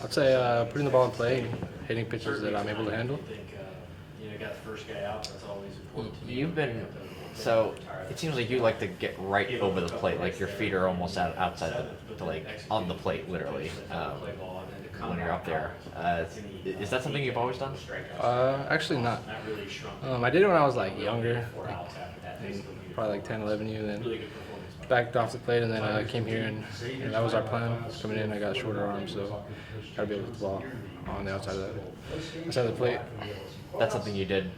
I'd say putting the ball in play and hitting pitches that I'm able to handle. You've been so. It seems like you like to get right over the plate, like your feet are almost outside the like on the plate, literally. When you're up there, is that something you've always done? Actually not. I did it when I was like younger, probably like 10, 11 years. Then backed off the plate, and then I came here, and that was our plan. Coming in, I got shorter arms, so gotta be able to hit the ball on the outside of the plate. That's something you did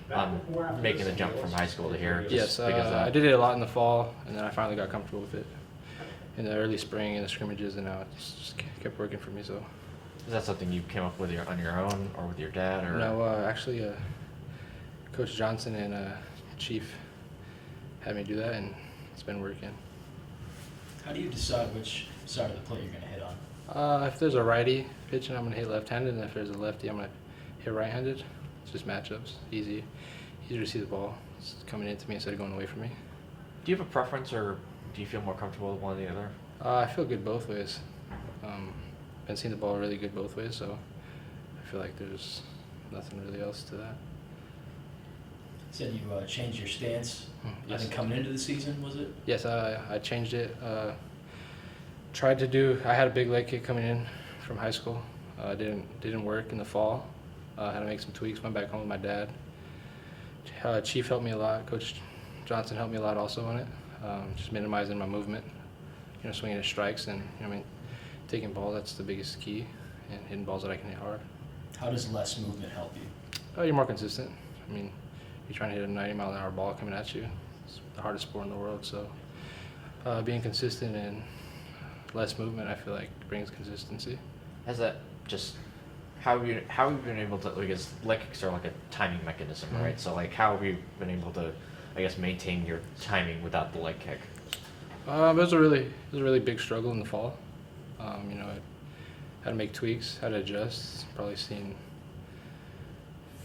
making the jump from high school to here. Yes, I did it a lot in the fall, and then I finally got comfortable with it in the early spring and the scrimmages, and now it just kept working for me. So. Is that something you came up with on your own, or with your dad, or? No, actually, Coach Johnson and Chief had me do that, and it's been working. How do you decide which side of the plate you're going to hit on? If there's a righty pitching, I'm going to hit left-handed, and if there's a lefty, I'm going to hit right-handed. It's just matchups, easier to see the ball. It's coming into me instead of going away from me. Do you have a preference, or do you feel more comfortable with one or the other? I feel good both ways. Been seeing the ball really good both ways, so I feel like there's nothing really else to that. You said you changed your stance. Yes. I think coming into the season, was it? Yes, I changed it. I had a big leg kick coming in from high school. Didn't work in the fall. Had to make some tweaks. Went back home with my dad. Chief helped me a lot. Coach Johnson helped me a lot also on it. Just minimizing my movement. Swinging at strikes and taking balls. That's the biggest key, and hitting balls that I can hit hard. How does less movement help you? You're more consistent. You're trying to hit a 90-mile-an-hour ball coming at you. It's the hardest sport in the world. So being consistent and less movement, I feel like brings consistency. Has that just how have you been able to, because leg kicks are like a timing mechanism, Mm-hmm. right? So like how have you been able to, I guess, maintain your timing without the leg kick? It was a really big struggle in the fall. I had to make tweaks, had to adjust. Probably seen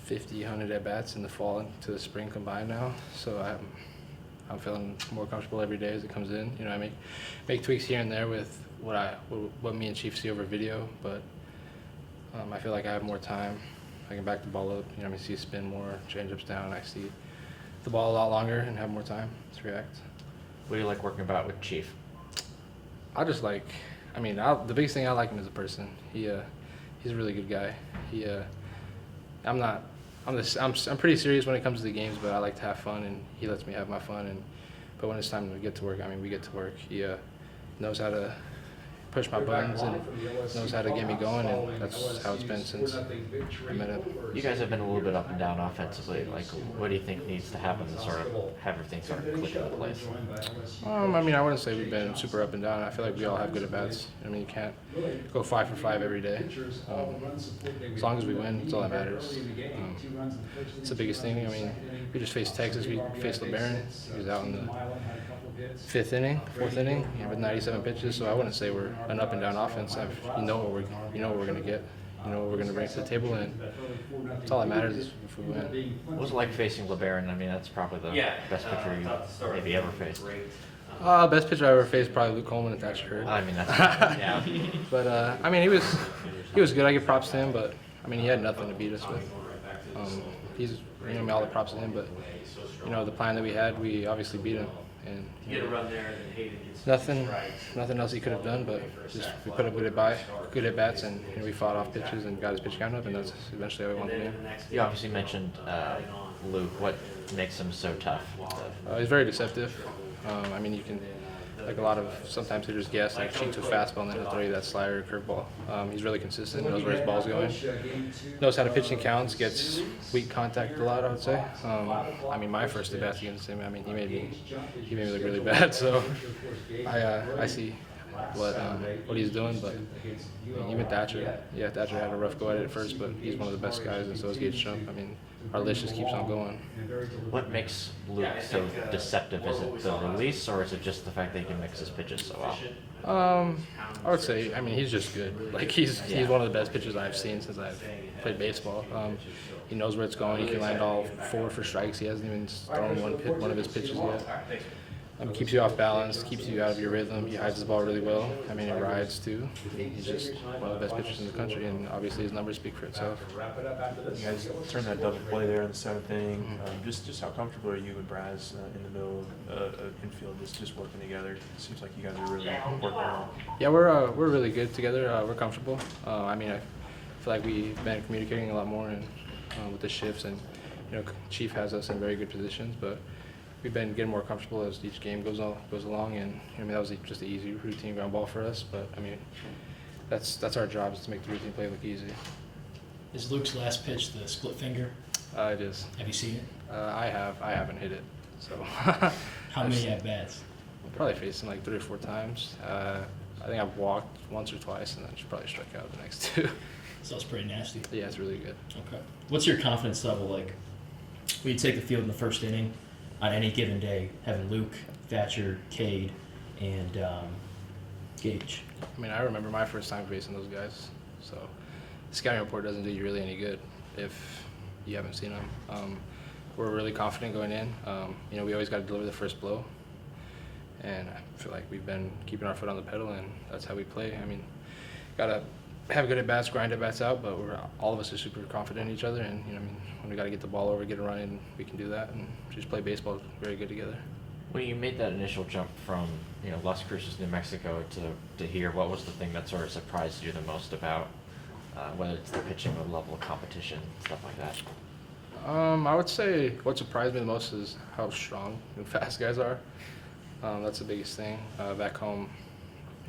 50, 100 at-bats in the fall to the spring combined now. So I'm feeling more comfortable every day as it comes in. I make tweaks here and there with what me and Chief see over video, but I feel like I have more time. I can back the ball up. See spin more, change-ups down. I see the ball a lot longer and have more time to react. What do you like working about with Chief? I just like, the biggest thing I like him as a person. He's a really good guy. I'm pretty serious when it comes to the games, but I like to have fun, and he lets me have my fun. But when it's time to get to work, we get to work. He knows how to push my buttons and knows how to get me going, and that's how it's been since I met him. You guys have been a little bit up and down offensively. Like, what do you think needs to happen to sort of have everything sort of click into place? I wouldn't say we've been super up and down. I feel like we all have good at-bats. You can't go 5 for 5 every day. As long as we win, it's all that matters. It's the biggest thing. We just faced Texas. We faced LeBaron. He was out in the fourth inning, with 97 pitches. So I wouldn't say we're an up and down offense. You know what we're going to get. You know what we're going to bring to the table, and it's all that matters is if we win. What was it like facing LeBaron? That's probably the best pitcher you maybe ever faced. Best pitcher I ever faced probably Luke Coleman if that's hurt. That's yeah. But he was good. I give props to him, but he had nothing to beat us with. He's all the props to him, but the plan that we had, we obviously beat him. And nothing else he could have done, but just we put up good at bats, and we fought off pitches and got his pitch count up, and that's eventually how we won the game. You obviously mentioned Luke. What makes him so tough? He's very deceptive. You can, like a lot of sometimes hitters guess, like shoot to a fastball and then he'll throw you that slider or curveball. He's really consistent, knows where his ball's going, knows how to pitch in counts, gets weak contact a lot, I would say. My first at bats against him, he made me look really bad. So I see what he's doing, but even Thatcher had a rough go at it at first, but he's one of the best guys, and so is Gage Trump. Our list just keeps on going. What makes Luke so deceptive? Is it the release, or is it just the fact that he can mix his pitches so well? I would say, he's just good. Like he's one of the best pitchers I've seen since I've played baseball. He knows where it's going. He can land all 4 for strikes. He hasn't even thrown one of his pitches yet. Keeps you off balance, keeps you out of your rhythm. He hides the ball really well. I mean, he rides too. He's just one of the best pitchers in the country, and obviously his numbers speak for itself. You guys turned that double play there in the seventh inning. Just how comfortable are you and Braz in the middle of infield, just working together? It seems like you guys are really working well. Yeah, we're really good together. We're comfortable. I mean, I feel like we've been communicating a lot more and with the shifts, and Chief has us in very good positions, but we've been getting more comfortable as each game goes along, and I mean that was just an easy routine ground ball for us. But I mean, that's our job, is to make the routine play look easy. Is Luke's last pitch the split finger? It is. Have you seen it? I haven't hit it, so. How many at bats? I've probably faced him like 3 or 4 times. I think I've walked once or twice, and then should probably strike out the next 2. So it's pretty nasty. Yeah, it's really good. Okay. What's your confidence level like when you take the field in the first inning on any given day, having Luke, Thatcher, Cade, and Gage? I mean, I remember my first time facing those guys, so the scouting report doesn't do you really any good if you haven't seen them. We're really confident going in. We always got to deliver the first blow, and I feel like we've been keeping our foot on the pedal, and that's how we play. I mean, gotta have good at bats, grind at bats out, but all of us are super confident in each other, and when we got to get the ball over, get a run in, we can do that, and just play baseball very good together. When you made that initial jump from Las Cruces, New Mexico to here, what was the thing that sort of surprised you the most about whether it's the pitching or the level of competition, stuff like that? I would say what surprised me the most is how strong and fast guys are. That's the biggest thing. Back home,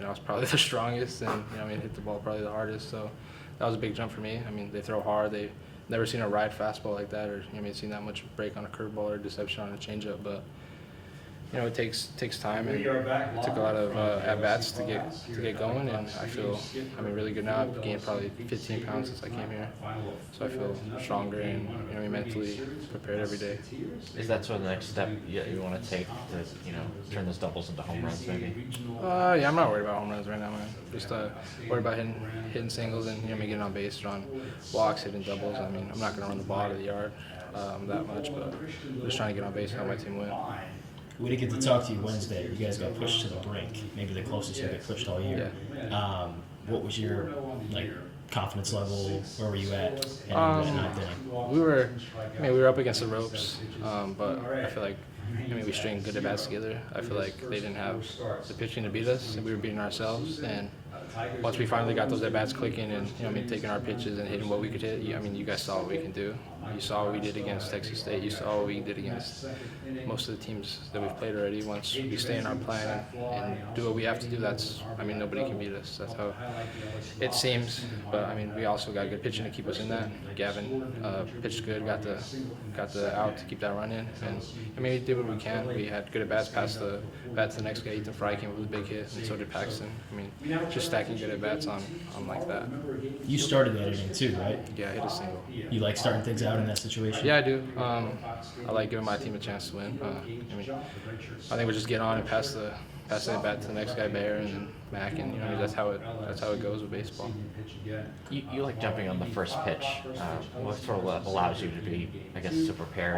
I was probably the strongest, and hit the ball probably the hardest. So that was a big jump for me. I mean, they throw hard. They've never seen a ride fastball like that, or seen that much break on a curveball or deception on a changeup. But it takes time, and it took a lot of at bats to get going. And I feel really good now. I've gained probably 15 pounds since I came here, so I feel stronger and mentally prepared every day. Is that sort of the next step you want to take to turn those doubles into home runs maybe? Yeah, I'm not worried about home runs right now, man. Just worried about hitting singles and getting on base, on walks, hitting doubles. I mean, I'm not going to run the ball out of the yard that much, but I'm just trying to get on base and help my team win. We didn't get to talk to you Wednesday. You guys got pushed to the brink, maybe the closest you get pushed all year. Yeah. What was your confidence level? Where were you at? Ninth inning? We were up against the ropes, but I feel like we stringed good at bats together. I feel like they didn't have the pitching to beat us, and we were beating ourselves. And once we finally got those at bats clicking, and taking our pitches and hitting what we could hit, you guys saw what we can do. You saw what we did against Texas State. You saw what we did against most of the teams that we've played already. Once we stay in our plan and do what we have to do, nobody can beat us. That's how it seems. But we also got good pitching to keep us in that. Gavin pitched good, got the out to keep that run in, and we did what we can. We had good at bats, passed the bat to the next guy. Ethan Fry came with a big hit, and so did Paxton. Just stacking good at bats on like that. You started that inning too, right? Yeah, I hit a single. You like starting things out in that situation? Yeah, I do. I like giving my team a chance to win. I think we just get on and pass the bat to the next guy, Bear, and then Mac, and that's how it goes with baseball. You like jumping on the first pitch. What sort of allows you to be, I guess, so prepared?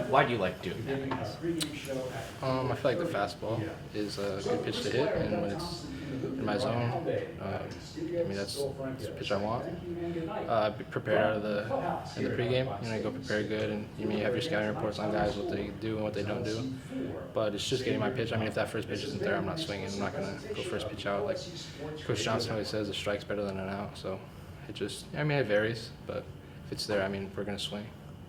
Why do you like doing that? I feel like the fastball is a good pitch to hit, and when it's in my zone, that's the pitch I want. Be prepared in the pregame. You go prepared good, and you have your scouting reports on guys, what they do and what they don't do. But it's just getting my pitch. If that first pitch isn't there, I'm not swinging. I'm not gonna go first pitch out. Like Coach Johnson always says, a strike's better than an out. So it just, it varies, but if it's there, we're gonna swing.